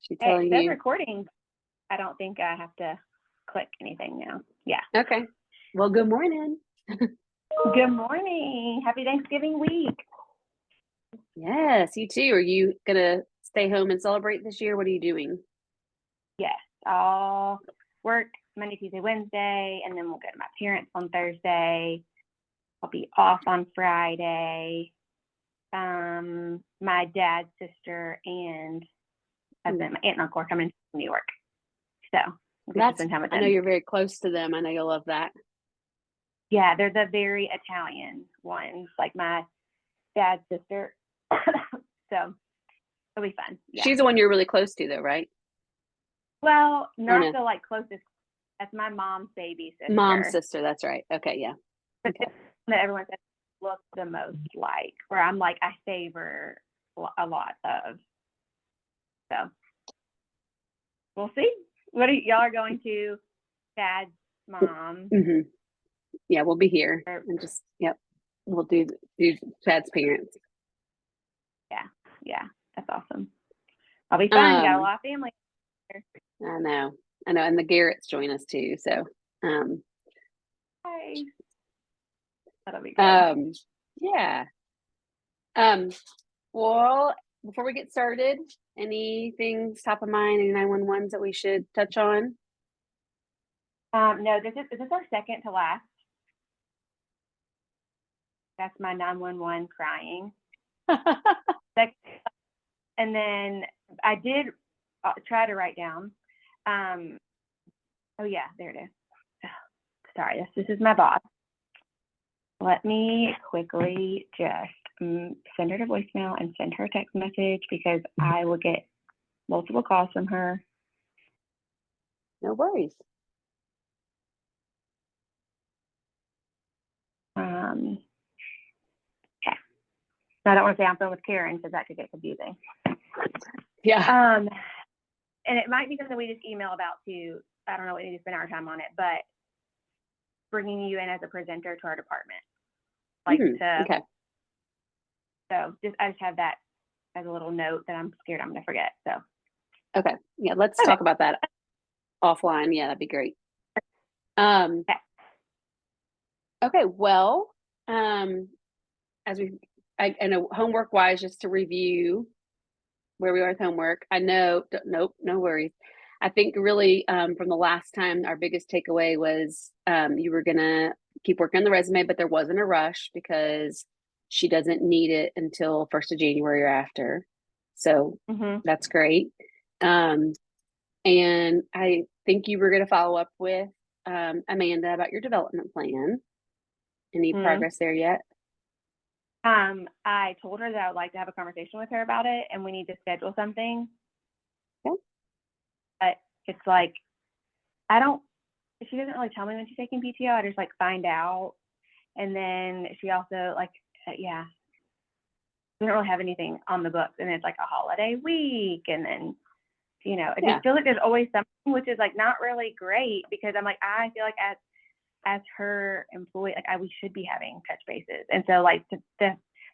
She Hey, it telling says you? recording. I don't think I have to click anything now. Yeah. Okay. Well, good morning. Good morning. Happy Thanksgiving week. Yes, you too. Are you gonna stay home and celebrate this year? What are you doing? Yes, I'll work Monday, Tuesday, Wednesday, and then we'll go to my parents on Thursday. I'll be off on Friday. My dad's sister and husband, my aunt and uncle are coming to New York. So we'll get to spend time with I know them. you're very close to them. I know you'll love that. Yeah, they're the very Italian ones, like my dad's sister. So it'll be fun. Yeah. She's the one you're really close to, though, right? Well, Or not no? the like closest. That's my mom's baby Mom's sister. sister. That's right. Okay, yeah. But Okay. that everyone says look the most like, where I'm like, I savor a lot of. So we'll see. What are y'all are going to dad's mom? hmm Yeah, we'll be here Or, and just yep. We'll do Chad's parents. yeah, that's awesome. I'll be fun. Got a lot of family here. I know, and the Garretts join us too. So, Hi. That'll be good. yeah. Um, well, before we get started, anything top of mind, any 911s that we should touch on? No, is this our second to last? That's my 911 crying. And then I did try to write down. Oh yeah, there it is. Sorry, this is my boss. Let me quickly just send her to voicemail and send her a text message because I will get multiple calls from her. No worries. Okay. I don't want to say I'm phone with Karen because that could get confusing. Yeah. And it might be something we just email about too. I don't know, we need to spend our time on it, but bringing you in as a presenter to our department. Okay. So I just have that as a little note that I'm scared I'm going to forget. So. Okay. Yeah, let's talk about that offline. Yeah, that'd be great. Okay. Well, as I know homework wise, just to review where we are with homework. I know, nope, no worries. I think really from the last time, our biggest takeaway was you were gonna keep working on the resume, but there wasn't a rush because she doesn't need it until 1st of January or after. So that's great. And I think you were going to follow up with Amanda about your development plan. Any progress there yet? I told her that I would like to have a conversation with her about it, and we need to schedule something. Okay. But it's like, she doesn't really tell me when she's taking PTO. I just like find out. And then she also yeah, we don't really have anything on the books. And it's like a holiday week. And then, it just feels like there's always something, which is like not really great because I'm like, I feel like as her employee, like we should be having touch bases. And so like the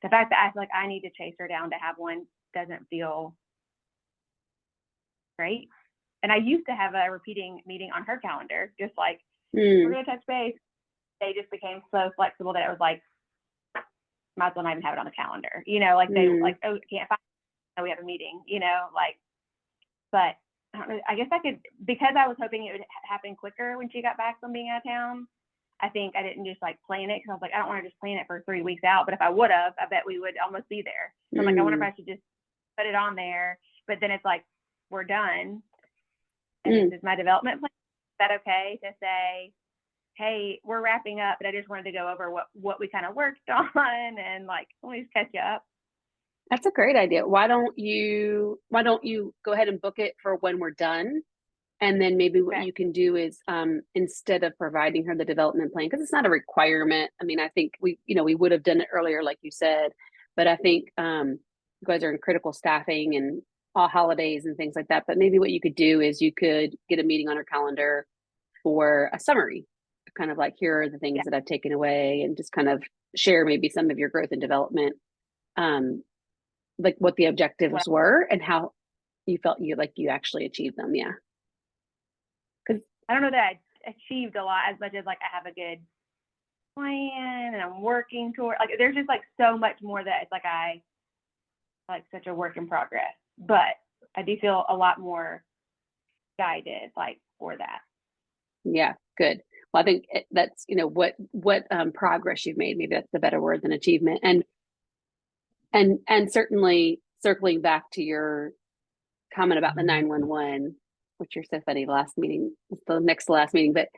fact that I feel like I need to chase her down to have one doesn't feel great. And I used to have a repeating meeting on her calendar, just like we're gonna touch base. They just became so flexible that it was like, might as well not even have it on the calendar. Like they like, oh, can't find it. We have a meeting, but I don't know, I guess I could, because I was hoping it would happen quicker when she got back from being out of town. I think I didn't just like plan it because I was like, I don't want to just plan it for 3 weeks out. But if I would have, I bet we would almost be there. So I'm like, I wonder if I should just put it on there. But then it's like, we're done. And this is my development plan. Is that okay to say, hey, we're wrapping up, but I just wanted to go over what we kind of worked on and like, let me just catch you up. That's a great idea. Why don't you go ahead and book it for when we're done? And then maybe what you can do is instead of providing her the development plan, because it's not a requirement. I mean, I think we would have done it earlier, like you said, but I think you guys are in critical staffing and all holidays and things like that. But maybe what you could do is you could get a meeting on her calendar for a summary, kind of like, here are the things that I've taken away, and just kind of share maybe some of your growth and development, like what the objectives were and how you felt you actually achieved them. Yeah. I don't know that I achieved a lot as much as like I have a good plan and I'm working toward, like there's just like so much more that it's like I like such a work in progress, but I do feel a lot more guided like for that. Yeah. Good. Well, I think that's, what progress you've made. Maybe that's a better word than achievement. And certainly circling back to your comment about the 911, which you're so funny, last meeting, it's the next to last meeting, but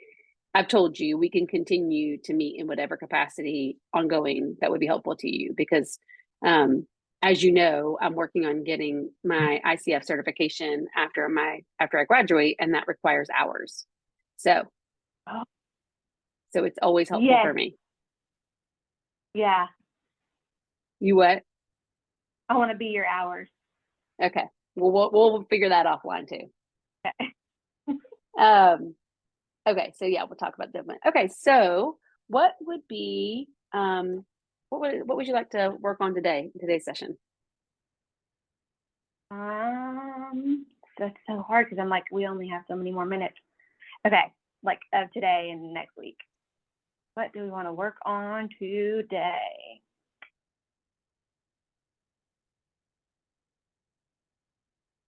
I've told you we can continue to meet in whatever capacity ongoing that would be helpful to you because, as you know, I'm working on getting my ICF certification after I graduate, and that requires hours. So, Oh, so it's always helpful for yes. me. Yeah. You what? I want to be your hours. Okay. Well, we'll figure that offline too. Okay. Okay. So yeah, we'll talk about that. Okay. So what would be, what would you like to work on today, in today's session? That's so hard because I'm like, we only have so many more minutes. Okay. Like of today and next week. What do we want to work on today?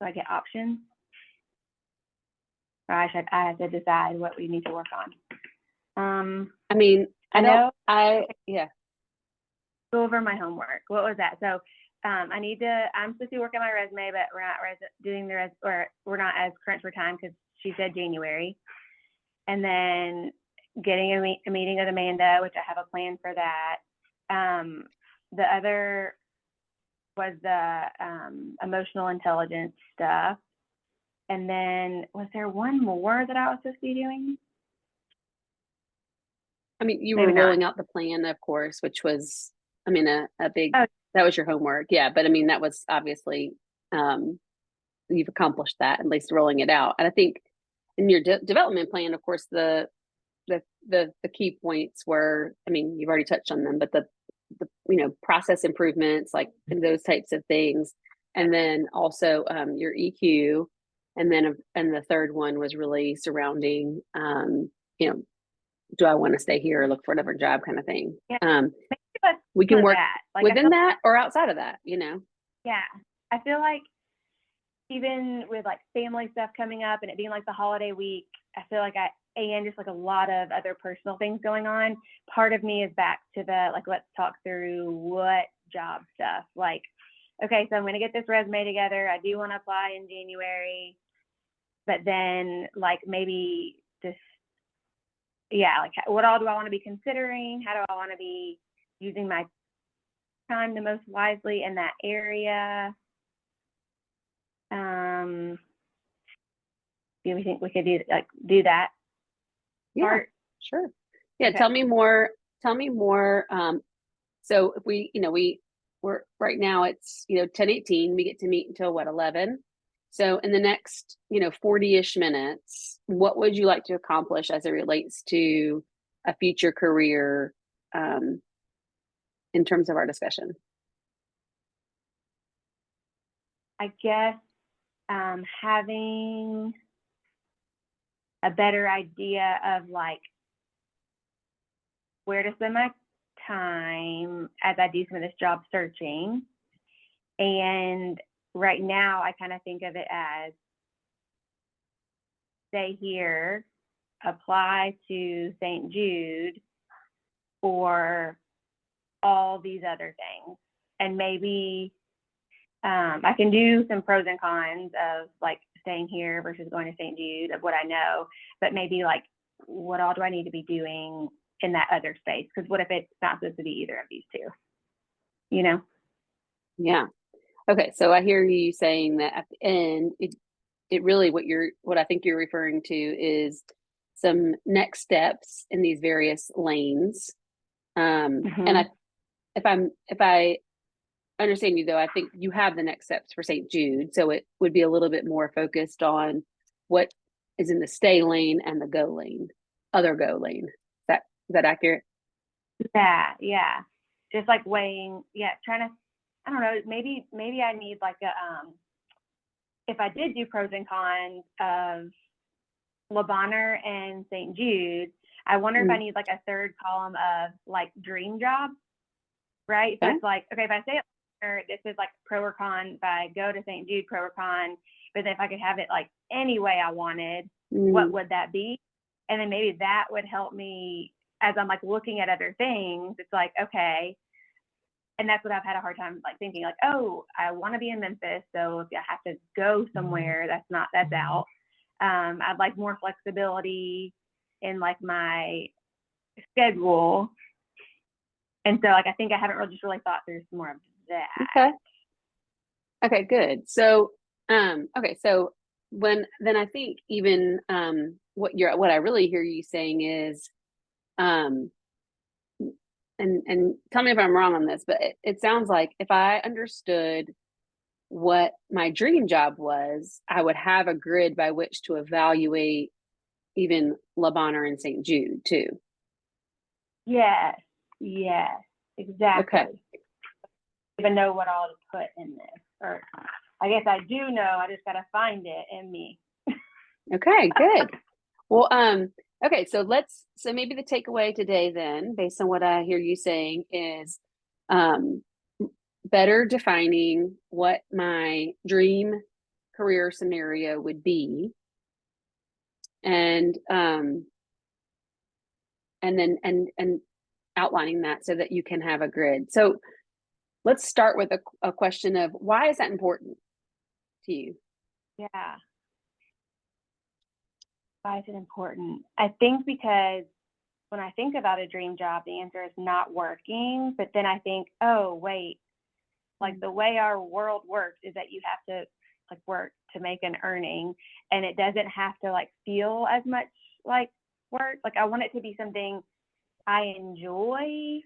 So I get options. Or I have to decide what we need to work on. I mean, yeah. Go over my homework. What was that? So I'm supposed to be working on my resume, but we're not doing we're not as crunch for time because she said January. And then getting a meeting with Amanda, which I have a plan for that. The other was the emotional intelligence stuff. And then was there one more that I was supposed to be doing? I mean, you Maybe were not. rolling out the plan, of course, which was, I mean, a big, Oh, that was your homework. Yeah. But I mean, that was obviously, you've accomplished that, at least rolling it out. And I think in your development plan, of course, the key points were, I mean, you've already touched on them, but the process improvements, like those types of things. And then also your EQ. And then, and the third one was really surrounding, do I want to stay here or look for another job kind of thing. yeah. We can work that. Like, within that or outside of that, Yeah. I feel like even with like family stuff coming up and it being like the holiday week, I feel like and just like a lot of other personal things going on, part of me is back to the, like, let's talk through what job stuff. Like, okay, so I'm going to get this resume together. I do want to apply in January, but then like maybe just, like what all do I want to be considering? How do I want to be using my time the most wisely in that area? Do we think we could do that? Yeah, part? sure. Yeah. Okay. Tell me more. So if we're right now it's, 10:18, we get to meet until what, 11. So in the next, 40-ish minutes, what would you like to accomplish as it relates to a future career, in terms of our discussion? I guess having a better idea of like where to spend my time as I do some of this job searching. And right now I kind of think of it as stay here, apply to St. Jude, or all these other things. And maybe I can do some pros and cons of like staying here versus going to St. Jude of what I know, but maybe like what all do I need to be doing in that other space? Because what if it's not supposed to be either of these two? Yeah. Okay. So I hear you saying that at the end, it really, what I think you're referring to is some next steps in these various lanes. And if I understand you though, I think you have the next steps for St. Jude. So it would be a little bit more focused on what is in the stay lane and the other go lane. Is that accurate? Yeah. Just like weighing, trying to, I don't know, maybe I need like if I did do pros and cons of Le Bonheur and St. Jude, I wonder if I need like a third column of like dream job, right? So it's like, okay, if I stay at Le Bonheur, this is like pro or con. If I go to St. Jude, pro or con. But then if I could have it like any way I wanted, what would that be? And then maybe that would help me as I'm like looking at other things. It's like, okay. And that's what I've had a hard time like thinking like, oh, I want to be in Memphis. So if I have to go somewhere, that's out. I'd like more flexibility in like my schedule. And so like, I think I haven't really thought through some more of that. Okay, good. So, okay. So then I think even, what I really hear you saying is, and tell me if I'm wrong on this, but it sounds like if I understood what my dream job was, I would have a grid by which to evaluate even Le Bonheur and St. Jude too. Yes, exactly. Okay. Even know what all to put in this, or I guess I do know. I just gotta find it in me. Okay, good. Well, okay, so maybe the takeaway today then, based on what I hear you saying, is better defining what my dream career scenario would be, and then outlining that so that you can have a grid. So let's start with a question of why is that important to you? Yeah. Why is it important? I think because when I think about a dream job, the answer is not working. But then I think, oh, wait, like the way our world works is that you have to like work to make an earning, and it doesn't have to like feel as much like work. Like I want it to be something I enjoy,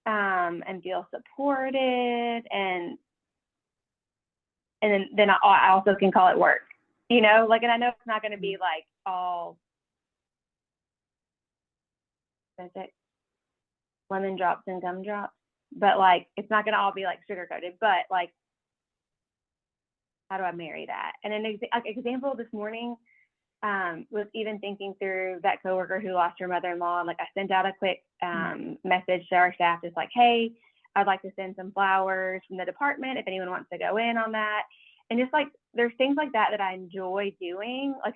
and feel supported, and then I also can call it work, like, and I know it's not going to be like all lemon drops and gumdrops, but like it's not going to all be like sugar coated. But like, how do I marry that? And an example this morning was even thinking through that coworker who lost her mother-in-law. And like I sent out a quick message to our staff, just like, hey, I'd like to send some flowers from the department if anyone wants to go in on that. And just like there's things like that I enjoy doing. Like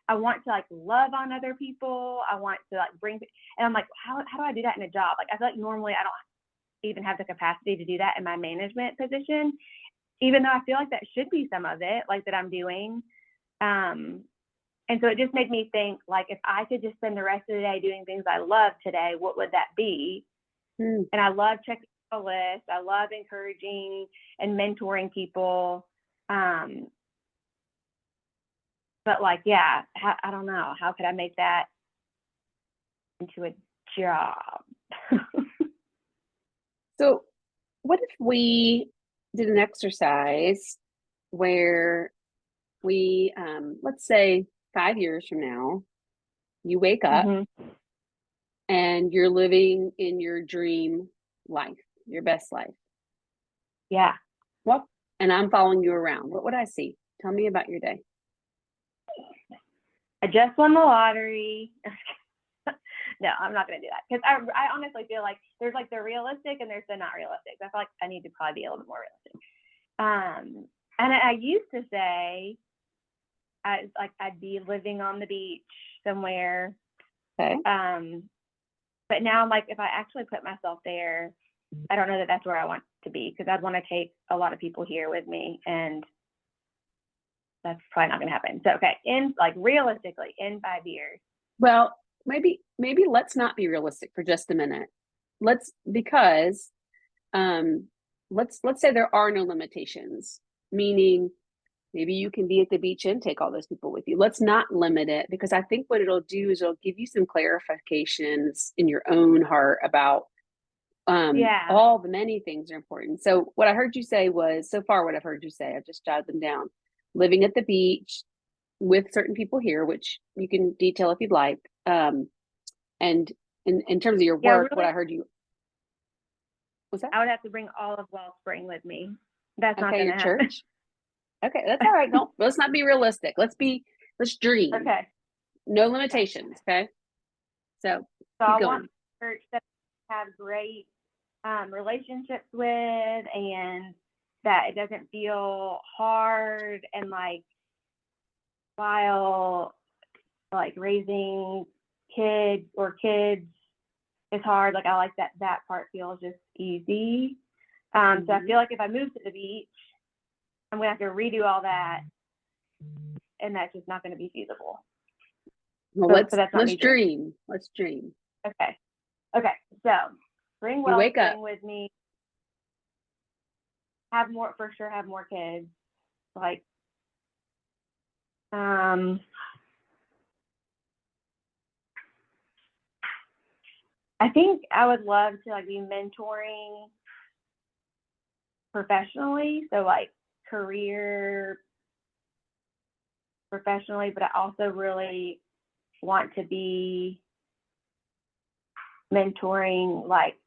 I want to like love on other people. I want to like and I'm like, how do I do that in a job? Like I feel like normally I don't even have the capacity to do that in my management position, even though I feel like that should be some of it, like that I'm doing. And so it just made me think, like, if I could just spend the rest of the day doing things I love today, what would that be? And I love checking the list. I love encouraging and mentoring people. But like, yeah, I don't know. How could I make that into a job? So what if we did an exercise where we, let's say 5 years from now, you wake up and you're living in your dream life, your best life. Yeah. What? And I'm following you around. What would I see? Tell me about your day. I just won the lottery. No, I'm not going to do that, because I honestly feel like there's like the realistic and there's the not realistic. I feel like I need to probably be a little bit more realistic. And I used to say I'd be living on the beach somewhere. Okay. But now I'm like, if I actually put myself there, I don't know that that's where I want to be, because I'd want to take a lot of people here with me, and that's probably not going to happen. So, okay, realistically, in 5 years. Well, maybe let's not be realistic for just a minute. Let's say there are no limitations, meaning maybe you can be at the beach and take all those people with you. Let's not limit it, because I think what it'll do is it'll give you some clarifications in your own heart about all the many things are important. So what I heard you say was, so far what I've heard you say, I just jotted them down: living at the beach with certain people here, which you can detail if you'd like. And in terms of your work, really, what I heard you, was that? I would have to bring all of Wellspring with me. That's not okay, going to your happen. church? Okay, that's all right. Don't let's not be realistic. Let's dream. Okay. No Okay. limitations. Okay. So So keep I want going. a church that I have great relationships with, and that it doesn't feel hard, and like while like raising kids is hard, like I like that part feels just easy. So I Mhm. feel like if I move to the beach, I'm gonna have to redo all that, and that's just not gonna be feasible. Well, But that's not let's me dreaming. dream. Let's dream. Okay. Okay. So bring You wake up. wellspring with me. Have more, for sure. Have more kids. Like, um, I think I would love to like be mentoring professionally. So like career professionally, but I also really want to be mentoring, like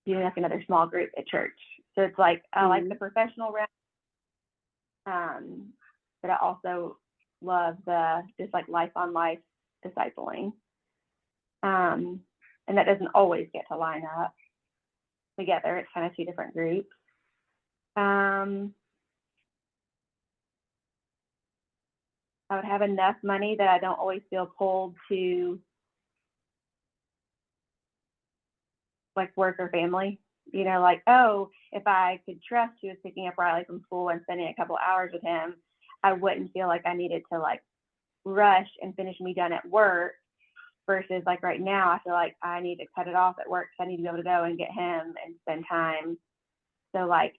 doing like another small group at church. So it's like I like the Mhm. professional route, but I also love the just like life on life discipling. And that doesn't always get to line up together. It's kind of two different groups. I would have enough money that I don't always feel pulled to like work or family. You know, like, oh, if I could trust who was picking up Riley from school and spending a couple hours with him, I wouldn't feel like I needed to like rush and finish me done at work versus like right now, I feel like I need to cut it off at work because I need to be able to go and get him and spend time. So like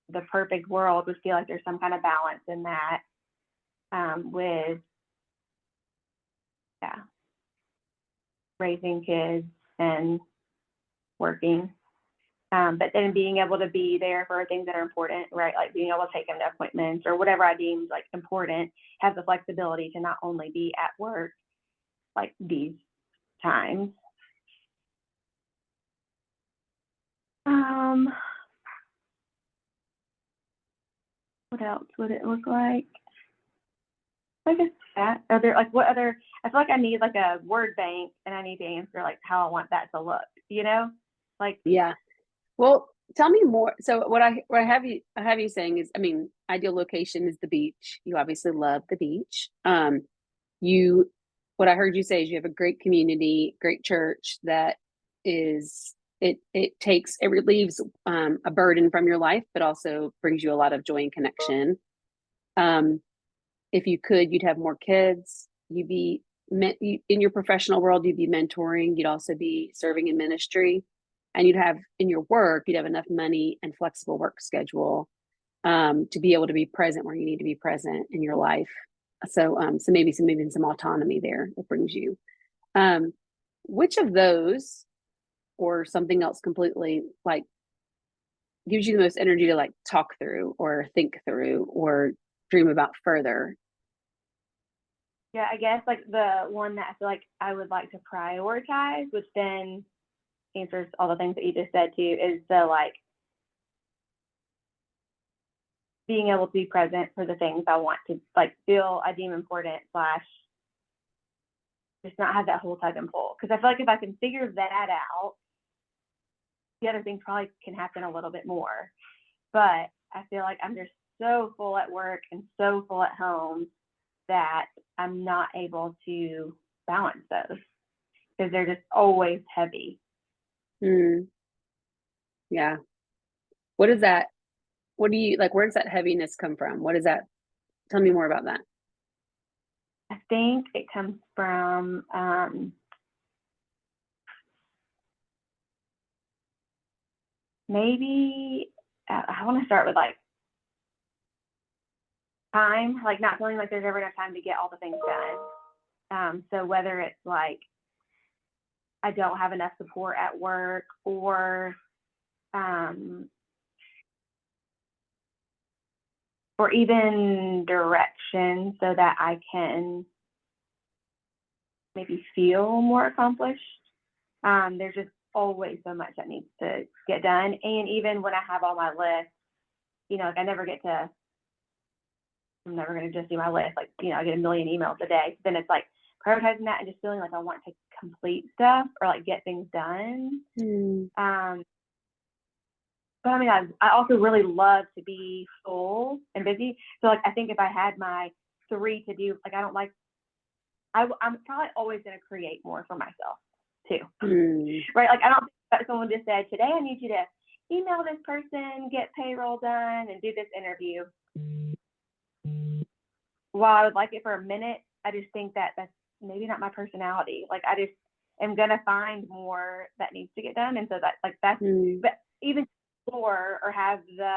the perfect world would feel like there's some kind of balance in that with yeah, raising kids and working. But then being able to be there for things that are important, right? Like being able to take them to appointments or whatever I deem like important, have the flexibility to not only be at work like these times. Um, what else would it look like? I guess that. Are there like what other? I feel like I need like a word bank, and I need to answer like how I want that to look. You know, like Yeah. Well, tell me more. So what I have you saying is, I mean, ideal location is the beach. You obviously love the beach. You what I heard you say is you have a great community, great church that is it relieves a burden from your life, but also brings you a lot of joy and connection. Um, if you could, you'd have more kids. In your professional world, you'd be mentoring. You'd also be serving in ministry, and you'd have in your work, you'd have enough money and flexible work schedule to be able to be present where you need to be present in your life. So maybe some autonomy there that brings you. Um, which of those, or something else completely, like gives you the most energy to like talk through or think through or dream about further? yeah, I guess like the one that I feel like I would like to prioritize, which then answers all the things that you just said too, is the like being able to be present for the things I want to like feel I deem important slash just not have that whole tug and pull. Because I feel like if I can figure that out, the other things probably can happen a little bit more. But I feel like I'm just so full at work and so full at home that I'm not able to balance those because they're just always heavy. Mm, yeah. What is that? What do you like? Where does that heaviness come from? What is that? Tell me more about that. I think it comes from maybe I want to start with like time, like not feeling like there's ever enough time to get all the things done. So whether it's like I don't have enough support at work um, or even direction so that I can maybe feel more accomplished. There's just always so much that needs to get done. And even when I have all my lists, you know, like I never get to I'm never going to just do my list. Like, I get a million emails a day. Then it's like prioritizing that and just feeling like I want to complete stuff or like get things done. But I mean, I also really love to be full and busy. So like, I think if I had my 3 to do, like, I'm probably always going to create more for myself too. Right? Like, I don't think that someone just said, today I need you to email this person, get payroll done, and do this interview. While I would like it for a minute, I just think that that's maybe not my personality. Like, I just am going to find more that needs to get done. And so that, like, that's, but even or have the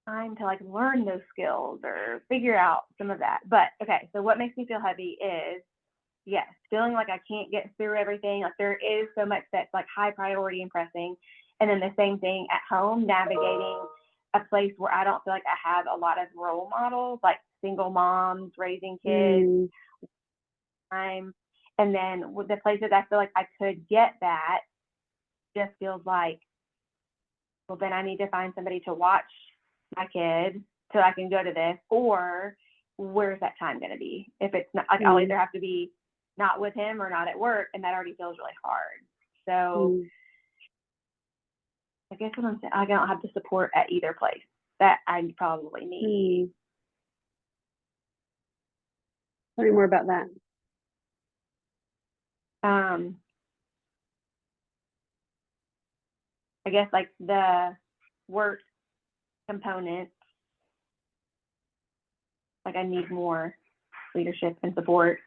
time to like learn those skills or figure out some of that. But okay, so what makes me feel heavy is, yes, feeling like I can't get through everything. Like, there is so much that's like high priority and pressing. And then the same thing at home, navigating a place where I don't feel like I have a lot of role models, like single moms raising kids. And then with the places I feel like I could get that, just feels like, well, then I need to find somebody to watch my kid so I can go to this, or where's that time going to be? If it's not, like, I'll either have to be not with him or not at work, and that already feels really hard. So I guess what I'm saying, I don't have the support at either place that I probably need. Tell me more about that. I guess like the work component, like I need more leadership and support.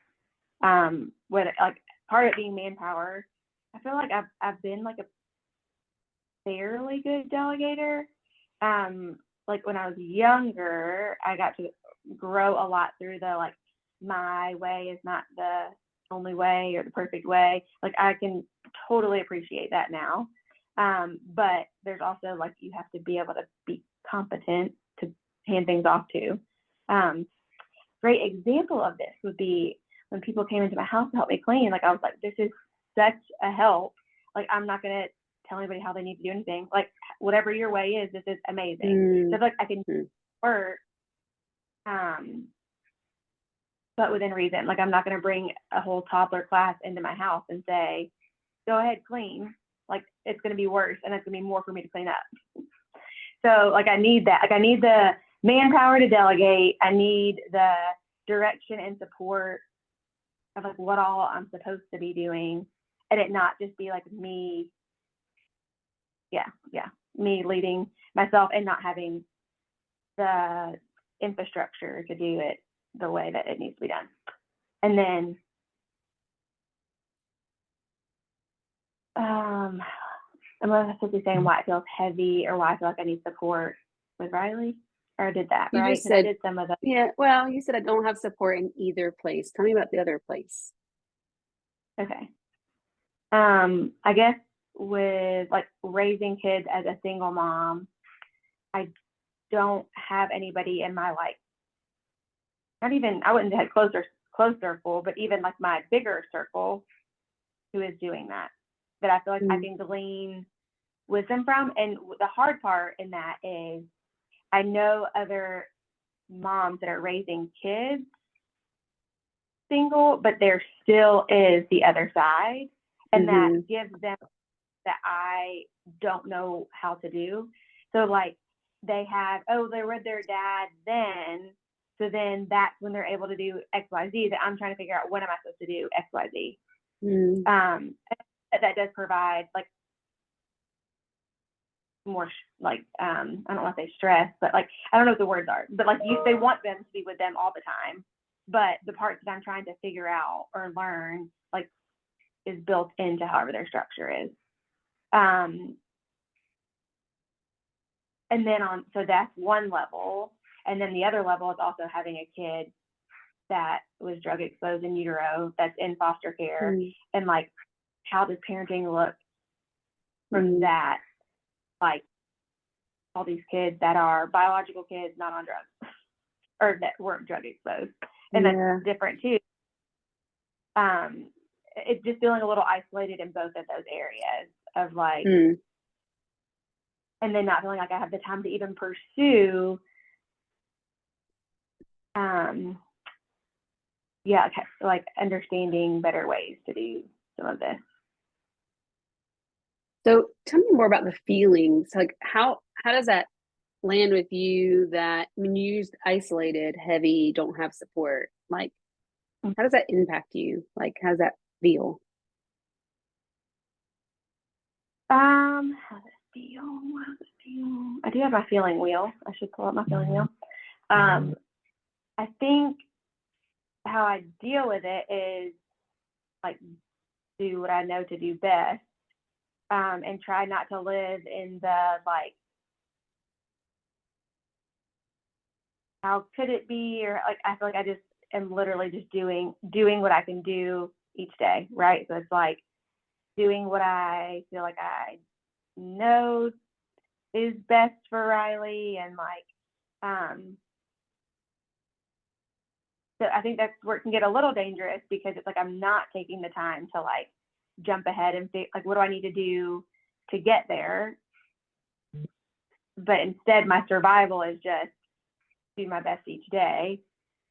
With like part of it being manpower, I feel like I've been like a fairly good delegator. Like when I was younger, I got to grow a lot through the like, my way is not the only way or the perfect way. Like, I can totally appreciate that now. But there's also like, you have to be able to be competent to hand things off to. Great example of this would be when people came into my house to help me clean. Like, I was like, this is such a help. Like, I'm not going to tell anybody how they need to do anything. Like, whatever your way is, this is amazing. So like, I can work, but within reason. Like, I'm not going to bring a whole toddler class into my house and say, go ahead, clean. Like, it's going to be worse, and it's going to be more for me to clean up. So like, I need that. Like, I need the manpower to delegate. I need the direction and support of like what all I'm supposed to be doing, and it not just be like me. Me leading myself and not having the infrastructure to do it the way that it needs to be done. And then I'm supposed to be saying why it feels heavy or why I feel like I need support with Riley, or did that, you right? just said, I did some of the. Yeah, well, you said I don't have support in either place. Tell me about the other place. Okay. I guess with like raising kids as a single mom, I don't have anybody in my like, not even, I wouldn't have close circle, but even like my bigger circle who is doing that I feel like I can glean wisdom from. And the hard part in that is I know other moms that are raising kids single, but there still is the other side, and that gives them that I don't know how to do. So like, they were with their dad then, so then that's when they're able to do XYZ, that I'm trying to figure out, when am I supposed to do XYZ? That does provide like more like, I don't want to say stress, but like, I don't know what the words are, but like, they want them to be with them all the time, but the parts that I'm trying to figure out or learn like is built into however their structure is. And then so that's one level. And then the other level is also having a kid that was drug exposed in utero, that's in foster care. And like, how does parenting look from that? Like, all these kids that are biological kids, not on drugs, or that weren't drug exposed. And that's different too. It's just feeling a little isolated in both of those areas of like, and then not feeling like I have the time to even pursue yeah, like understanding better ways to do some of this. So tell me more about the feelings. Like how does that land with you that when you used isolated, heavy, don't have support? Like how does that impact you? Like how does that feel? How does it feel? How does it feel? I do have my feeling wheel. I should pull up my feeling wheel. I think how I deal with it is like do what I know to do best, and try not to live in the like how could it be, or like I feel like I just am literally just doing what I can do each day, right? So it's like doing what I feel like I know is best for Riley, and like so I think that's where it can get a little dangerous because it's like I'm not taking the time to like jump ahead and think like what do I need to do to get there, but instead my survival is just do my best each day,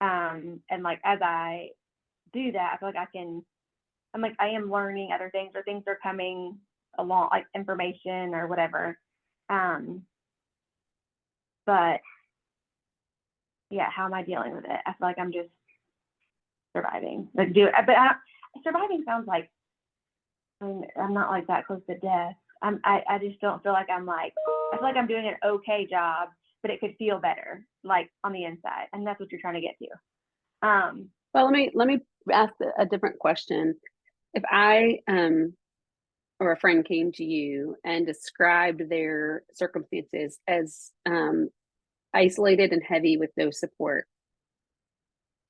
and like as I do that I feel like I'm like I am learning other things or things are coming along like information or whatever, but yeah, how am I dealing with it? I feel like I'm just surviving. Like surviving sounds like I mean, I'm not like that close to death. I just don't feel like I'm like I feel like I'm doing an okay job, but it could feel better like on the inside, and that's what you're trying to get to. Well, let me ask a different question. If I or a friend came to you and described their circumstances as isolated and heavy with no support,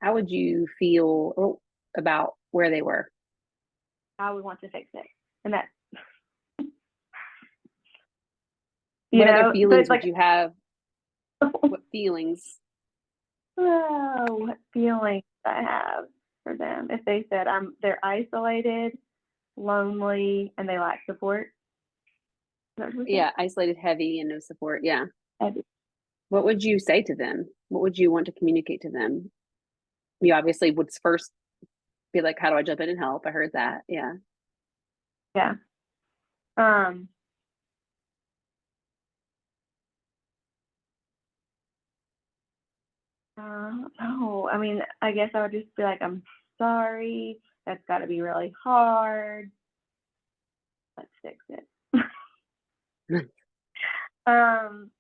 how would you feel about where they were? How we want to fix it, and that What other but feelings like would you have? What feelings? oh, what feelings I have for them if they said they're isolated, lonely, and they lack support. Yeah, isolated, heavy, and no support. Yeah. Heavy. What would you say to them? What would you want to communicate to them? You obviously would first be like, how do I jump in and help? I heard that. Yeah. Yeah. No, I mean, I guess I would just be like, I'm sorry. That's got to be really hard. Let's fix it. um,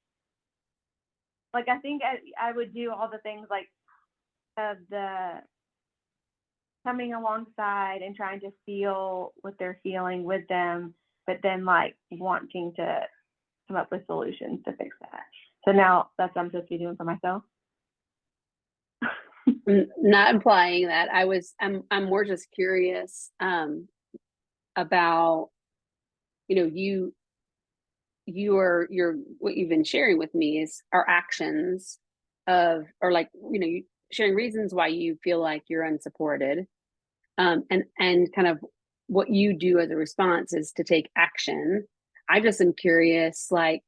like I think I would do all the things like of the coming alongside and trying to feel what they're feeling with them, but then like wanting to come up with solutions to fix that. So now that's what I'm supposed to be doing for myself. Not implying that. I'm more just curious about, you're what you've been sharing with me is our actions or like, you sharing reasons why you feel like you're unsupported. And kind of what you do as a response is to take action. I just am curious, like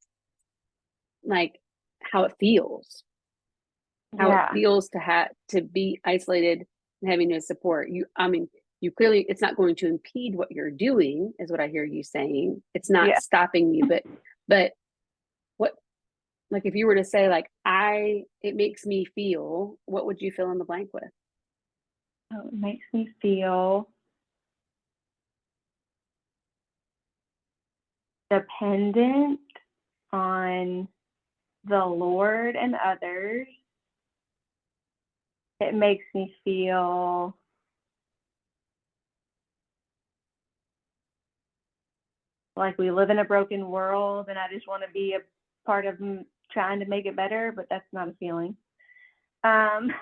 how it feels, how it Yeah. feels to be isolated and having no support. I mean, you clearly, it's not going to impede what you're doing, is what I hear you saying. It's not Yeah. stopping you, but what, like, if you were to say, like, it makes me feel, what would you fill in the blank with? So it makes me feel dependent on the Lord and others. It makes me feel like we live in a broken world and I just want to be a part of trying to make it better, but that's not a feeling. Um,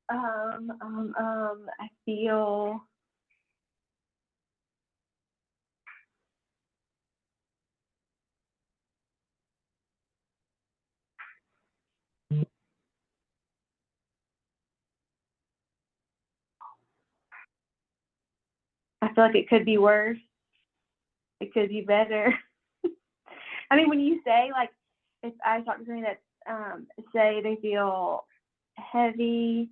I feel like it could be worse. It could be better. I mean, when you say like, if I talk to somebody that say they feel heavy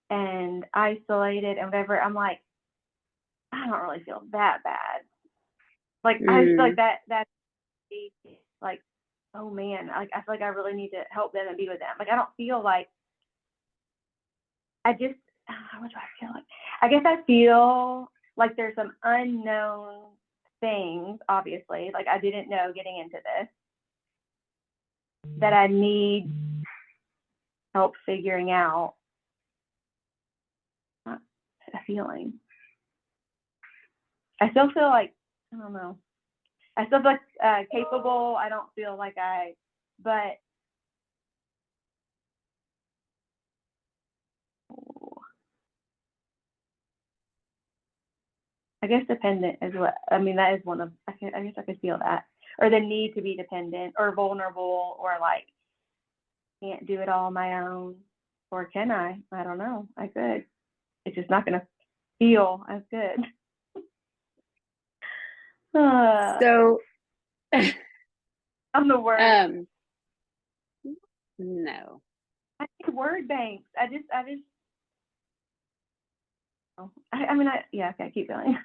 and isolated and whatever, I'm like, I don't really feel that bad. Like I feel like that's like, oh man, like I feel like I really need to help them and be with them. Like I don't feel like what do I feel like? I guess I feel like there's some unknown things, obviously, like I didn't know getting into this, that I need help figuring out. Not a feeling. I still feel like, I don't know. I still feel like capable. I don't feel like but I guess dependent is what, I mean, that is one of, I guess I could feel that. Or the need to be dependent or vulnerable or like, can't do it all on my own. Or can I? I don't know. I could. It's just not going to feel as good. So, I'm the worst. No. I need word banks. I just, I mean, yeah, okay, keep going.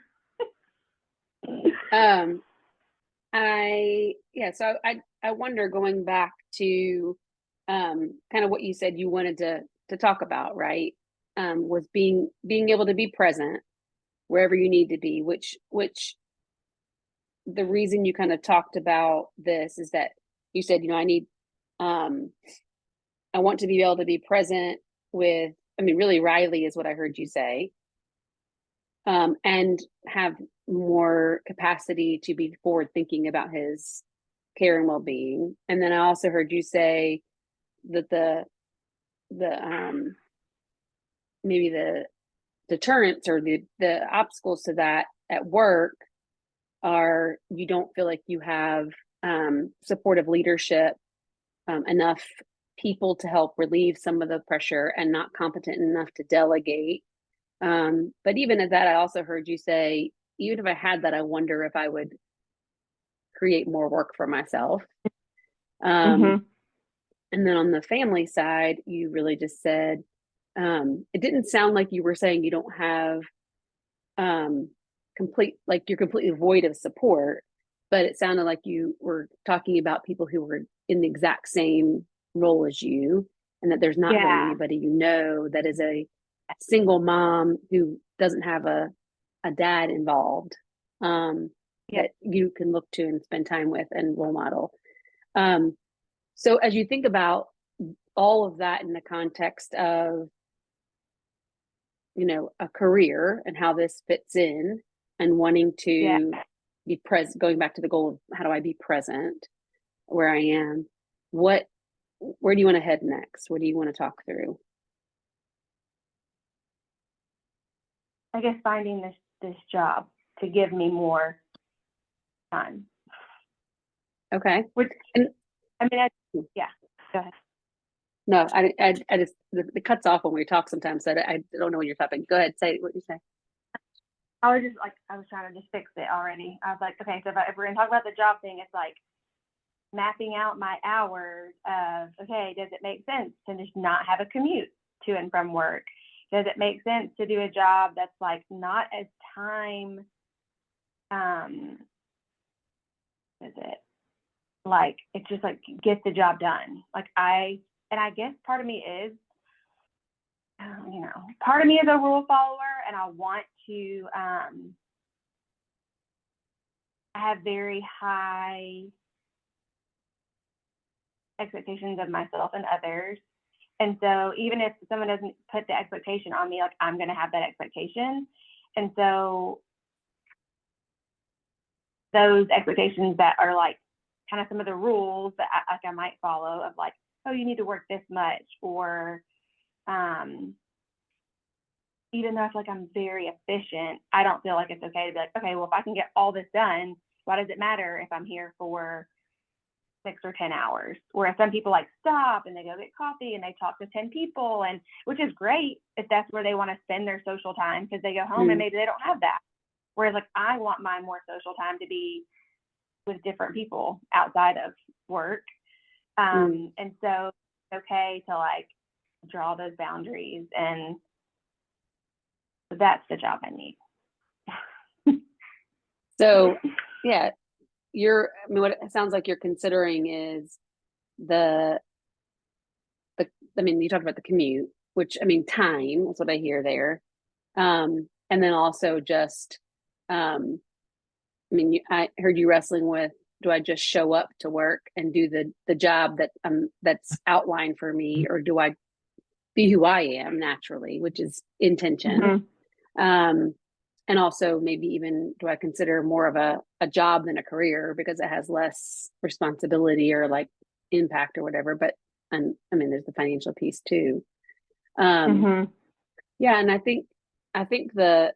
So I wonder, going back to kind of what you said you wanted to talk about, right? Was being able to be present wherever you need to be, which the reason you kind of talked about this is that you said, I want to be able to be present with, I mean, really Riley is what I heard you say, and have more capacity to be forward thinking about his care and well-being. And then I also heard you say that the maybe the deterrents or the obstacles to that at work are, you don't feel like you have supportive leadership, enough people to help relieve some of the pressure, and not competent enough to delegate. But even at that, I also heard you say, even if I had that, I wonder if I would create more work for myself. Mm-hmm. And then on the family side, you really just said, it didn't sound like you were saying you don't have like you're completely void of support, but it sounded like you were talking about people who were in the exact same role as you, and that there's not really anybody that is a single mom who doesn't have a dad involved, that you can look to and spend time with and role model. So as you think about all of that in the context of, a career and how this fits in, and wanting to be present, going back to the goal of how do I be present where I am, where do you want to head next? What do you want to talk through? I guess finding this job to give me more time. Okay. Which, and I mean, yeah, go ahead. No, I just, it cuts off when we talk sometimes, so I don't know when you're talking. Go ahead, say what you say. I was just like, I was trying to just fix it already. I was like, okay, so if we're going to talk about the job thing, it's like mapping out my hours of, okay, does it make sense to just not have a commute to and from work? Does it make sense to do a job that's like not as time, is it like, it's just like get the job done. Like I guess part of me is, part of me is a rule follower, and I want to, I have very high expectations of myself and others. And so even if someone doesn't put the expectation on me, like I'm going to have that expectation. And so those expectations that are like kind of some of the rules that I might follow, of like, oh, you need to work this much, or even though I feel like I'm very efficient, I don't feel like it's okay to be like, okay, well, if I can get all this done, why does it matter if I'm here for 6 or 10 hours? Whereas some people like stop and they go get coffee and they talk to 10 people, and which is great if that's where they want to spend their social time, because they go home and maybe they don't have that. Whereas like I want my more social time to be with different people outside of work. And so it's okay to like draw those boundaries, and that's the job I need. So yeah, I mean, what it sounds like you're considering is the, I mean, you talked about the commute, which, I mean, time is what I hear there. And then also just, I mean, I heard you wrestling with, do I just show up to work and do the job that's outlined for me, or do I be who I am naturally, which is intention? Mm-hmm. And also maybe even, do I consider more of a job than a career because it has less responsibility or like impact or whatever? But, and I mean, there's the financial piece too. Mm-hmm. Yeah, and I think I think when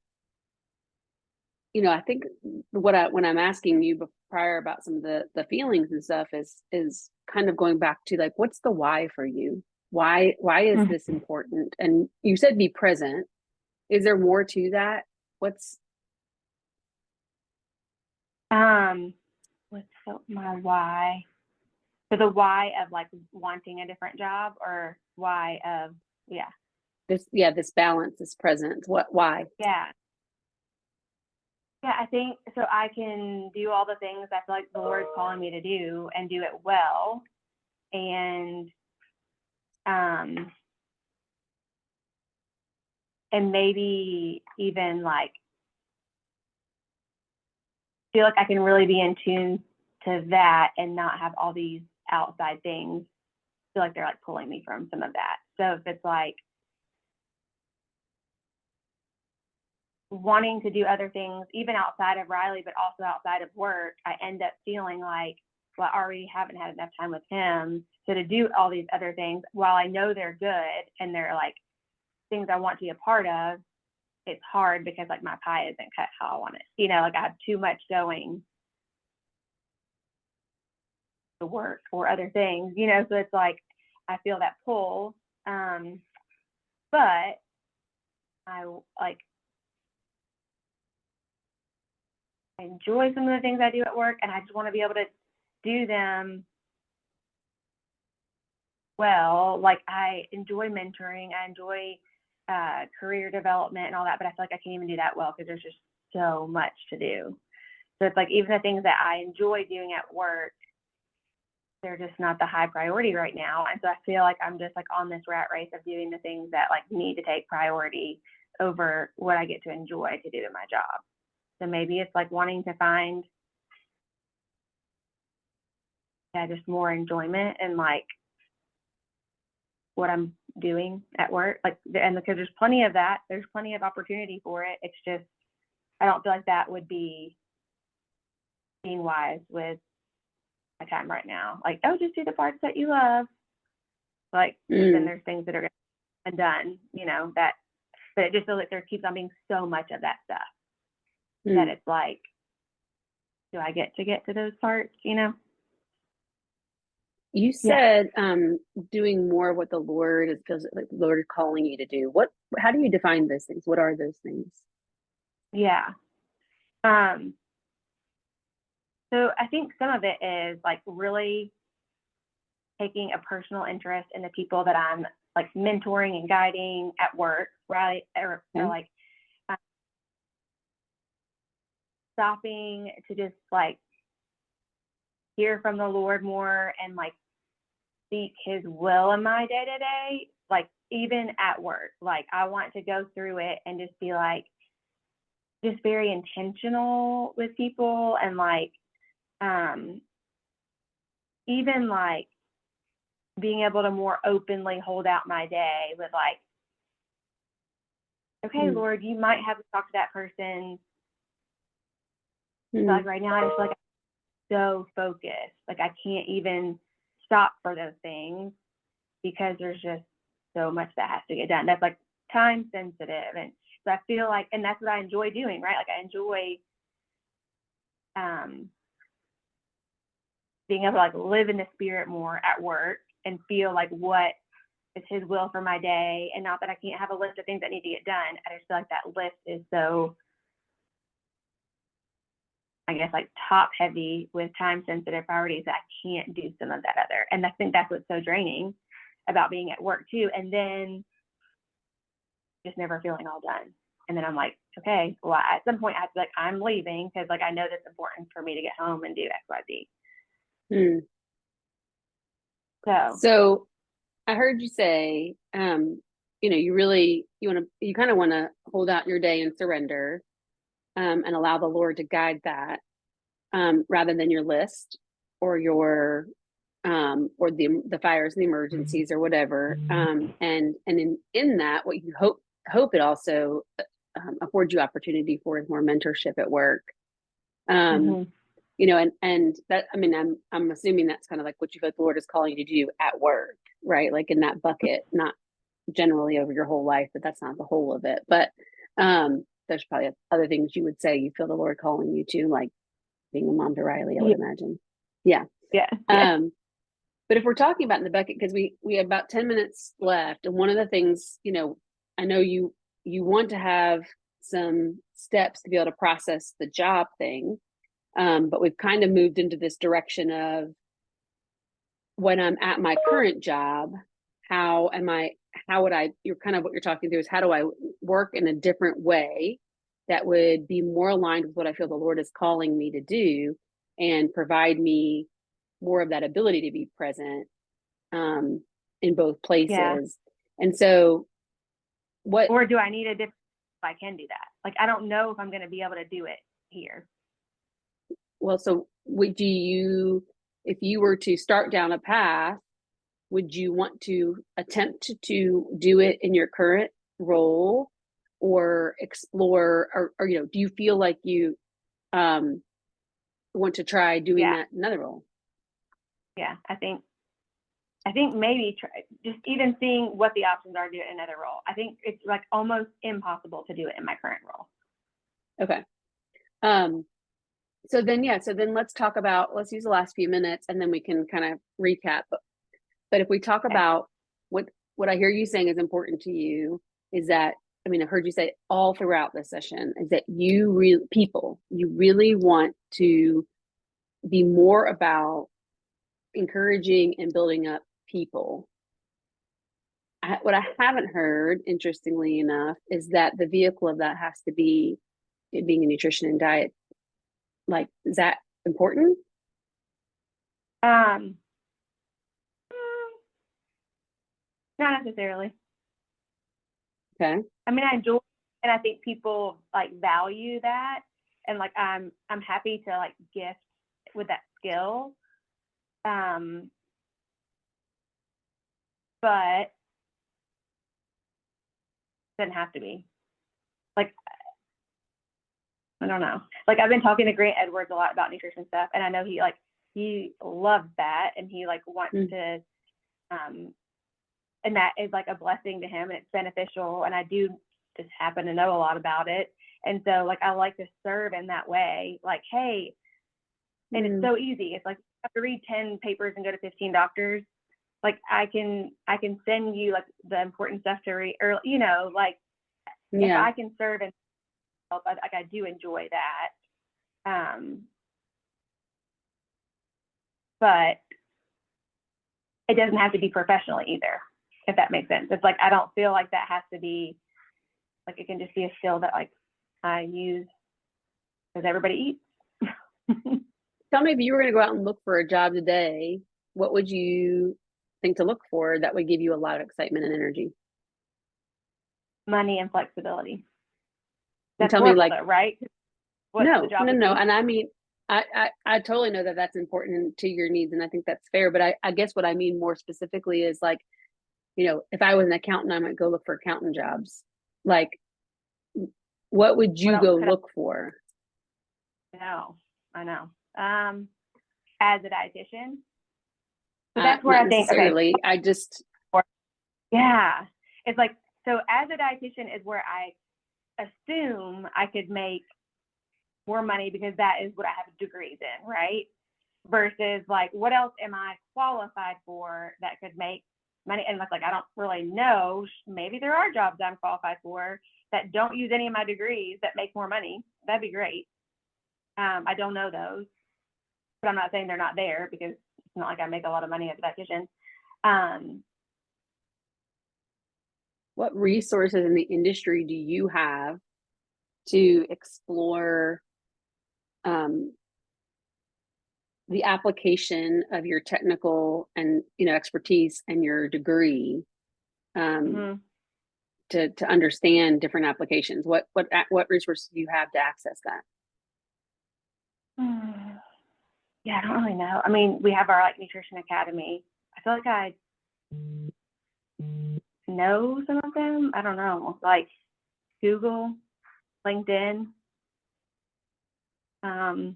I'm asking you prior about some of the feelings and stuff is kind of going back to like, what's the why for you? Why is this important? And you said be present. Is there more to that? What's my why? So the why of like wanting a different job, or why of this balance, this presence? Why? Yeah, I think so I can do all the things I feel like the Lord's calling me to do and do it well, and maybe even like feel like I can really be in tune to that and not have all these outside things feel like they're like pulling me from some of that. So if it's like wanting to do other things, even outside of Riley, but also outside of work, I end up feeling like, well, I already haven't had enough time with him. So to do all these other things, while I know they're good and they're like things I want to be a part of, it's hard because like my pie isn't cut how I want it. Like I have too much going to work or other things, so it's like I feel that pull. But I enjoy some of the things I do at work, and I just want to be able to do them well. Like I enjoy mentoring, I enjoy career development and all that, but I feel like I can't even do that well because there's just so much to do. So it's like even the things that I enjoy doing at work, they're just not the high priority right now. And so I feel like I'm just like on this rat race of doing the things that like need to take priority over what I get to enjoy to do in my job. So maybe it's like wanting to find just more enjoyment in like what I'm doing at work. Like, and because there's plenty of that, there's plenty of opportunity for it. It's just, I don't feel like that would be being wise with my time right now. Like, oh, just do the parts that you love. Like, then there's things that are undone, that, but it just feels like there keeps on being so much of that stuff that it's like, do I get to those parts, You said doing more of what the Lord feels like the Lord is calling you to do. How do you define those things? What are those things? Yeah. So I think some of it is like really taking a personal interest in the people that I'm like mentoring and guiding at work, right? Or like stopping to just like hear from the Lord more and like seek his will in my day to day, like even at work. Like I want to go through it and just be like, just very intentional with people, and like even like being able to more openly hold out my day with like, okay, Lord, you might have to talk to that person. So like right now I just feel like I'm so focused. Like I can't even stop for those things because there's just so much that has to get done. That's like time sensitive. And so I feel like, and that's what I enjoy doing, right? Like I enjoy being able to like live in the spirit more at work and feel like what is his will for my day. And not that I can't have a list of things that need to get done. I just feel like that list is so, I guess, like top heavy with time sensitive priorities that I can't do some of that other. And I think that's what's so draining about being at work too. And then just never feeling all done. And then I'm like, okay, well, at some point I have to be like, I'm leaving because like I know that's important for me to get home and do X, Y, Z. Mm. So I heard you say, you kind of want to hold out your day and surrender, and allow the Lord to guide that, rather than your list or your, or the fires and the emergencies or whatever. And in that, what you hope it also affords you opportunity for is more mentorship at work. Mm-hmm. And that, I mean, I'm assuming that's kind of like what you feel like the Lord is calling you to do at work, right? Like in that bucket, not generally over your whole life, but that's not the whole of it. But there's probably other things you would say you feel the Lord calling you to, like being a mom to Riley, I would imagine. Yeah. Yeah. But if we're talking about in the bucket, because we have about 10 minutes left, and one of the things, I know you want to have some steps to be able to process the job thing, but we've kind of moved into this direction of when I'm at my current job, you're kind of what you're talking through is how do I work in a different way that would be more aligned with what I feel the Lord is calling me to do and provide me more of that ability to be present, in both places. Yeah. And so or do I need a different, I can do that? Like, I don't know if I'm going to be able to do it here. Well, so if you were to start down a path, would you want to attempt to do it in your current role or explore, or do you feel like you want to try doing that in another role? Yeah, I think maybe just even seeing what the options are to do it in another role. I think it's like almost impossible to do it in my current role. Okay. So then let's use the last few minutes and then we can kind of recap. But if we talk about what I hear you saying is important to you is that, I mean, I heard you say all throughout this session is that you really want to be more about encouraging and building up people. What I haven't heard, interestingly enough, is that the vehicle of that has to be it being a nutrition and diet. Like, is that important? Not necessarily. Okay. I mean, I enjoy it, and I think people like value that, and like I'm happy to like gift with that skill. But it doesn't have to be. Like, I don't know. Like, I've been talking to Grant Edwards a lot about nutrition stuff, and I know he loves that, and he like wants to, and that is like a blessing to him, and it's beneficial. And I do just happen to know a lot about it, and so like I like to serve in that way. Like, hey, and it's so easy. It's like you have to read 10 papers and go to 15 doctors. Like I can send you like the important stuff to read, or like if I can serve and help, like I do enjoy that. But it doesn't have to be professionally either, if that makes sense. It's like I don't feel like that has to be, like it can just be a skill that like I use because everybody eats. Tell me, if you were going to go out and look for a job today, what would you think to look for that would give you a lot of excitement and energy? Money and flexibility. That's tell me, like, though, right? No. And I mean, I totally know that that's important to your needs, and I think that's fair. But I guess what I mean more specifically is like, if I was an accountant, I might go look for accountant jobs. Like, what would you go look for? I know. As a dietitian, that's where I think. Okay. Yeah, it's like, so as a dietitian is where I assume I could make more money because that is what I have degrees in, right? Versus like, what else am I qualified for that could make money? And like I don't really know. Maybe there are jobs I'm qualified for that don't use any of my degrees that make more money. That'd be great. I don't know those, but I'm not saying they're not there because it's not like I make a lot of money as a dietitian. what resources in the industry do you have to explore the application of your technical and expertise and your degree to understand different applications? What resources do you have to access that? Yeah, I don't really know. I mean, we have our nutrition academy. I feel like I know some of them. I don't know, like Google, LinkedIn. I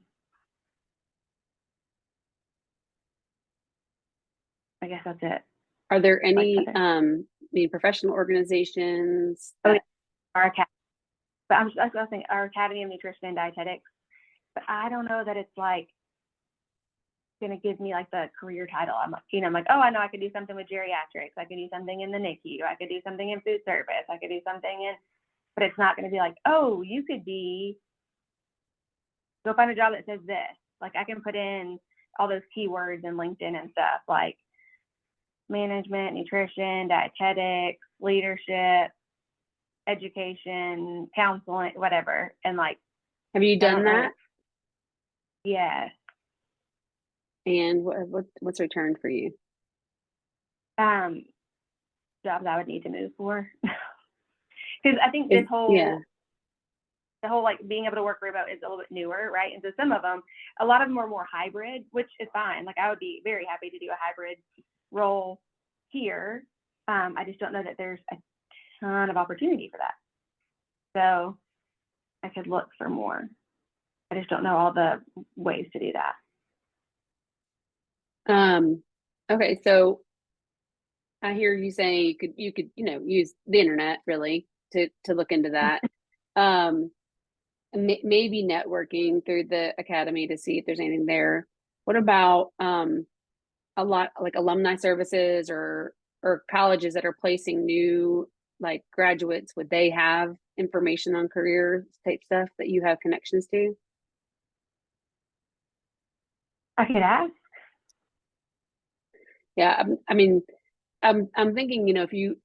guess that's it. Are there any professional organizations? Our academy, but I was saying our Academy of Nutrition and Dietetics. But I don't know that it's going to give me the career title. I'm like, oh, I know I could do something with geriatrics. I could do something in the NICU. I could do something in food service. I could do something but it's not going to be oh, you could go find a job that says this. I can put in all those keywords in LinkedIn and stuff like management, nutrition, dietetics, leadership, education, counseling, whatever. And have you done that? Yes. And what's returned for you? Jobs I would need to move for. Because I think the whole being able to work remote is a little bit newer, right? And so some of them, a lot of them are more hybrid, which is fine. I would be very happy to do a hybrid role here. I just don't know that there's a ton of opportunity for that. So I could look for more. I just don't know all the ways to do that. Okay, so I hear you saying you could use the internet really to look into that. Maybe networking through the academy to see if there's anything there. What about a lot alumni services or colleges that are placing new graduates? Would they have information on career type stuff that you have connections to? I could ask. Yeah, I mean, I'm thinking, if you,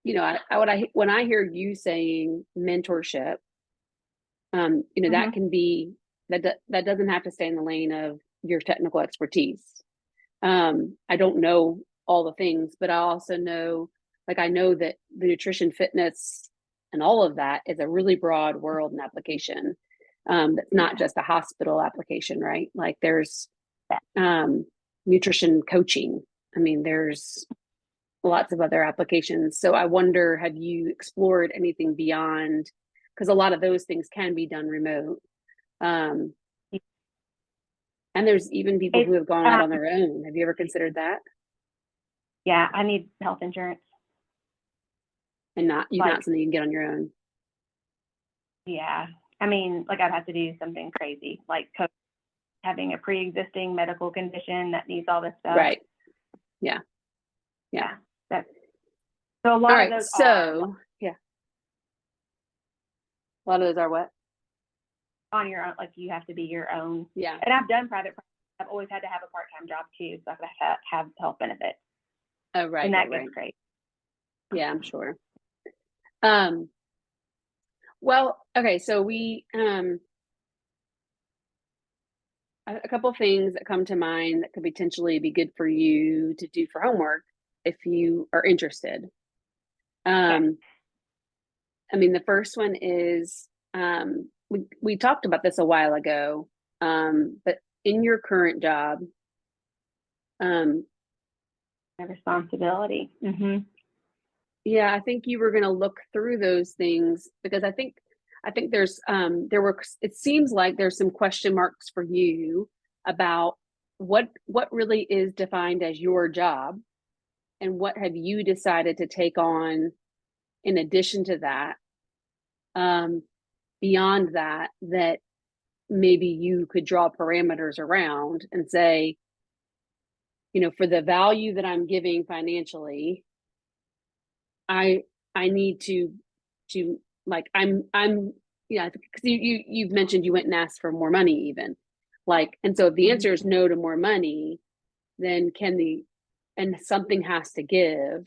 when I hear you saying mentorship, that can be that doesn't have to stay in the lane of your technical expertise. I don't know all the things, but I also know, I know that the nutrition, fitness, and all of that is a really broad world and application. That's not just a hospital application, right? There's nutrition coaching. I mean, there's lots of other applications. So I wonder, have you explored anything beyond? Because a lot of those things can be done remote. And there's even people who have gone out on their own. Have you ever considered that? Yeah, I need health insurance. And not something you can get on your own. Yeah. I mean, I'd have to do something crazy, having a pre-existing medical condition that needs all this stuff. Right. Yeah. So a lot of those a lot of those are what? On your own, you have to be your own. Yeah. And I've done private practice. I've always had to have a part-time job too, so I could have health benefits. Oh, right. And that gets great. Yeah, I'm sure. Well, okay, so we a couple things that come to mind that could potentially be good for you to do for homework if you are interested. Okay. I mean, the first one is we talked about this a while ago, but in your current job, responsibility. Mm-hmm. Yeah, I think you were going to look through those things because I think there's it seems like there's some question marks for you about what really is defined as your job and what have you decided to take on in addition to that, beyond that maybe you could draw parameters around and say, for the value that I'm giving financially, I need to I'm because you've mentioned you went and asked for more money even, and so if the answer is no to more money, then and something has to give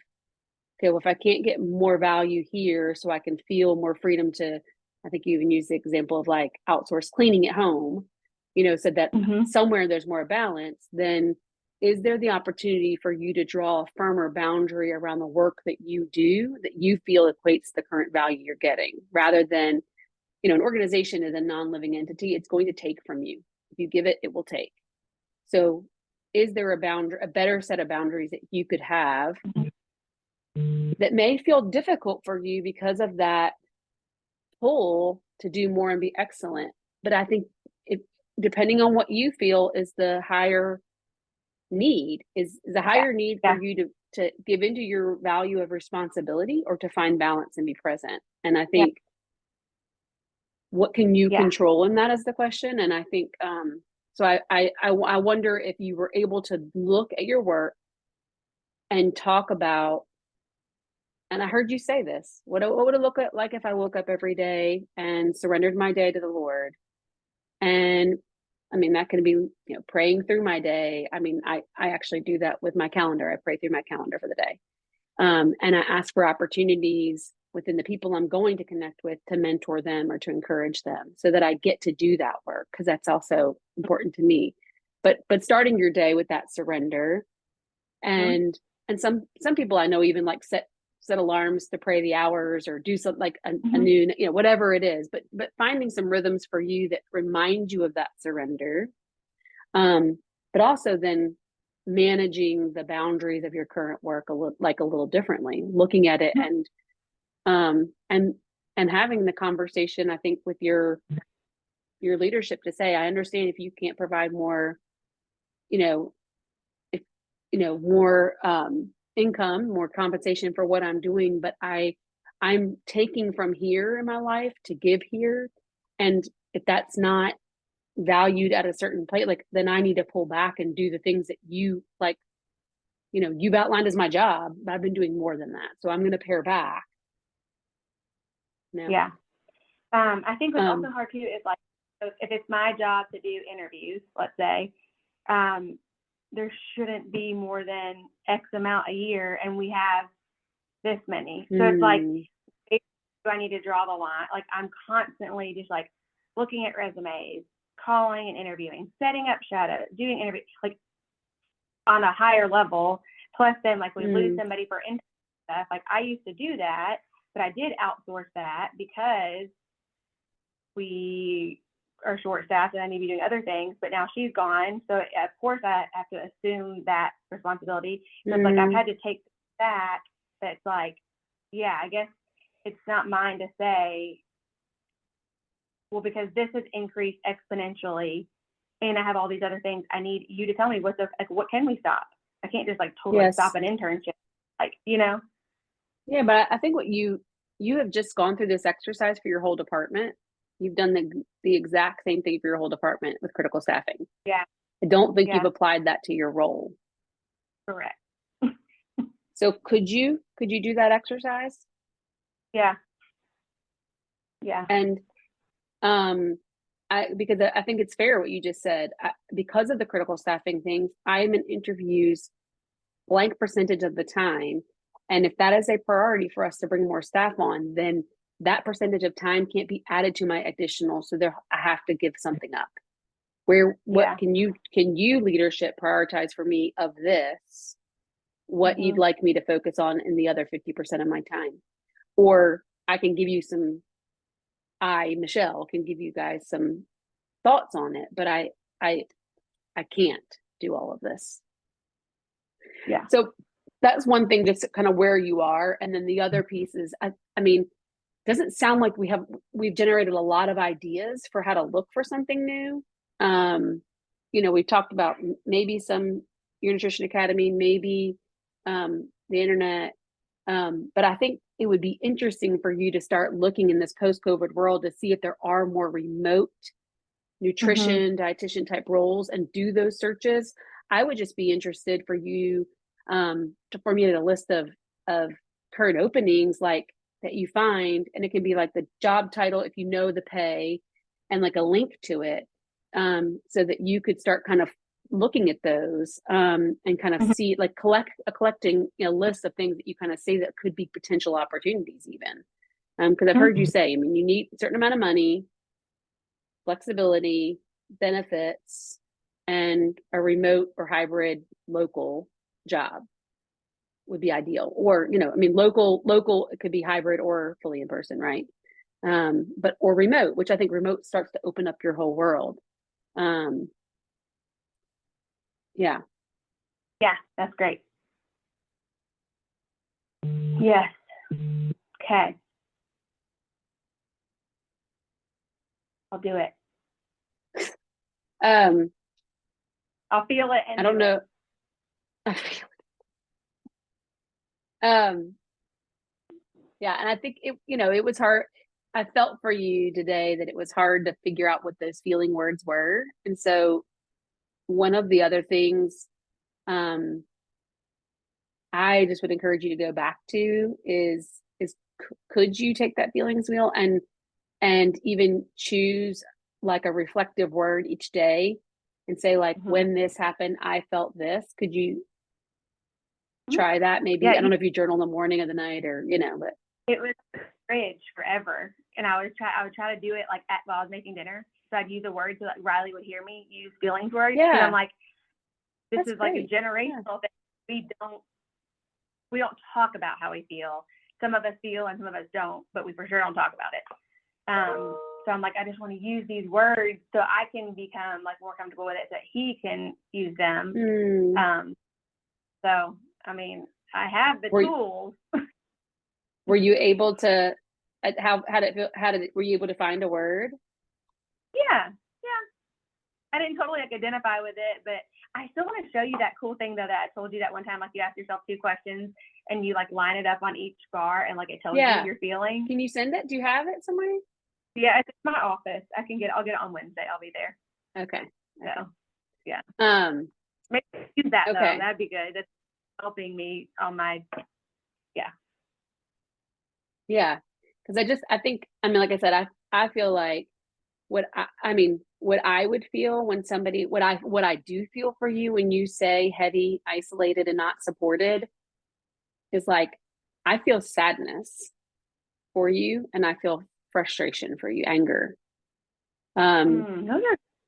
okay, well, if I can't get more value here so I can feel more freedom to, I think you even used the example of like outsource cleaning at home, so that somewhere there's more balance, then is there the opportunity for you to draw a firmer boundary around the work that you do that you feel equates the current value you're getting, rather than, an organization is a non-living entity. It's going to take from you. If you give it, it will take. So is there a better set of boundaries that you could have that may feel difficult for you because of that pull to do more and be excellent? But I think depending on what you feel is the higher need, is the higher need for you to give into your value of responsibility, or to find balance and be present. And I think what can you control in that is the question. And I think so I wonder if you were able to look at your work and talk about, and I heard you say this, what would it look like if I woke up every day and surrendered my day to the Lord? And I mean, that can be, praying through my day. I mean, I actually do that with my calendar. I pray through my calendar for the day. And I ask for opportunities within the people I'm going to connect with to mentor them or to encourage them, so that I get to do that work, because that's also important to me. But starting your day with that surrender, and some people I know even like set alarms to pray the hours, or do something like a noon, whatever it is, but finding some rhythms for you that remind you of that surrender. But also then managing the boundaries of your current work a little differently, looking at it and having the conversation, I think, with your leadership to say, I understand if you can't provide more, more income, more compensation for what I'm doing, but I'm taking from here in my life to give here. And if that's not valued at a certain place, like, then I need to pull back and do the things that you like, you've outlined as my job, but I've been doing more than that. So I'm going to pare back. Yeah. I think what's also hard too is like, if it's my job to do interviews, let's say, there shouldn't be more than X amount a year, and we have this many. So it's like, do I need to draw the line? Like, I'm constantly just like looking at resumes, calling and interviewing, setting up shadows, doing interviews, like on a higher level. Plus then like we lose somebody for intern stuff. Like, I used to do that, but I did outsource that because we are short staffed and I need to be doing other things, but now she's gone. So of course I have to assume that responsibility. So it's like, I've had to take back. That's like, yeah, I guess it's not mine to say, well, because this has increased exponentially and I have all these other things, I need you to tell me what can we stop? I can't just like totally stop an internship. Like, Yeah, but I think what you have just gone through this exercise for your whole department. You've done the exact same thing for your whole department with critical staffing. Yeah. I don't think you've applied that to your role. Correct. So could you do that exercise? Yeah. Yeah. And because I think it's fair what you just said. Because of the critical staffing things, I'm in interviews blank percentage of the time. And if that is a priority for us to bring more staff on, then that percentage of time can't be added to my additional. So I have to give something up. What can you leadership prioritize for me of this? What you'd like me to focus on in the other 50% of my time? Or I can give you Michelle, can give you guys some thoughts on it, but I can't do all of this. Yeah. So that's one thing, just kind of where you are. And then the other piece is, I mean, doesn't sound like we've generated a lot of ideas for how to look for something new. We've talked about maybe Your Nutrition Academy, maybe the internet. But I think it would be interesting for you to start looking in this post-COVID world to see if there are more remote nutrition, dietitian type roles, and do those searches. I would just be interested for you to formulate a list of current openings like that you find, and it can be like the job title if you know the pay, and like a link to it, so that you could start kind of looking at those and kind of Mhm. see like collecting list of things that you kind of see that could be potential opportunities even. Because I've heard you say, I mean, you need a certain amount of money, flexibility, benefits, and a remote or hybrid local job would be ideal. Or, I mean, local, it could be hybrid or fully in person, right? But or remote, which I think remote starts to open up your whole world. Um, yeah. Yeah, that's great. Yes. Okay. I'll do it. Um, I'll feel it and I don't do know. Um, yeah, and I think it was hard. I felt for you today that it was hard to figure out what those feeling words were. And so one of the other things um I just would encourage you to go back to is could you take that feelings wheel and even choose like a reflective word each day and say like Mhm. when this happened I felt this. Could you Mhm. try that maybe? Yeah, I don't know if you journal in the morning or the night or but it was fridge forever, and I would try to do it like while I was making dinner. So I'd use a word so that Riley would hear me use feelings words because I'm yeah, like, this that's is like a great. Yeah. generational thing. We don't talk about how we feel. Some of us feel and some of us don't, but we for sure don't talk about it. So I'm like, I just want to use these words so I can become like more comfortable with it, so that he can use them. So I mean, I have the Were tools. were you able to how did it feel, were you able to find a word? Yeah, yeah. I didn't totally like identify with it, but I still want to show you that cool thing though that I told you that one time. Like you ask yourself 2 questions and you like line it up on each bar and like it tells you Yeah. your feeling. Can you send it? Do you have it somewhere? Yeah, it's in my office. I'll get it on Wednesday. I'll be there. Okay. So yeah. Maybe use that though. Okay. That'd be good. That's helping me on my Yeah. Because I think, I mean, like I said, I feel like I mean, what I would feel when somebody, what I do feel for you when you say heavy, isolated, and not supported is like, I feel sadness for you and I feel frustration for you, anger. those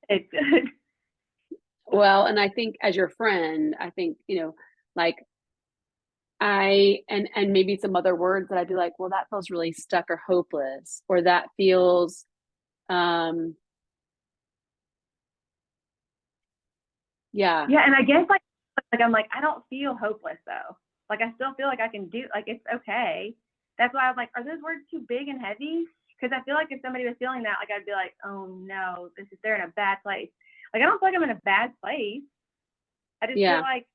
are good. Well, and I think as your friend, I think, like and maybe some other words that I'd be like, well, that feels really stuck or hopeless, or that feels yeah. Yeah, and I guess like I'm like, I don't feel hopeless though. Like I still feel like I can do like it's okay. That's why I'm like, are those words too big and heavy? Because I feel like if somebody was feeling that, like I'd be like, oh no, they're in a bad place. Like I don't feel like I'm in a bad place. I just feel Yeah. like,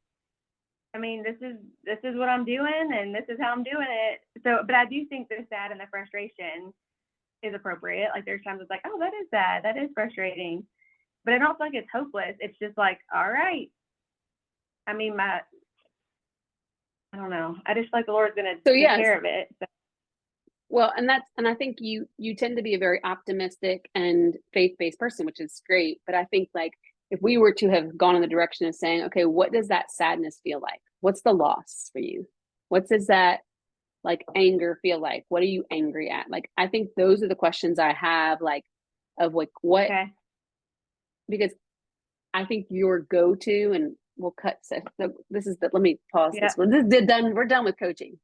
I mean, this is what I'm doing and this is how I'm doing it. So, but I do think the sad and the frustration is appropriate. Like there's times it's like, oh, that is sad, that is frustrating, but I don't feel like it's hopeless. It's just like, all right. I mean, I don't know. I just feel like the Lord's gonna So take yes. care of it. So. Well, and I think you tend to be a very optimistic and faith-based person, which is great. But I think like if we were to have gone in the direction of saying, okay, what does that sadness feel like? What's the loss for you? What does that like anger feel like? What are you angry at? Like I think those are the questions I have like of like what Okay. because I think your go-to and we'll cut so this is the let me pause Yeah. this one. This is done. We're done with coaching.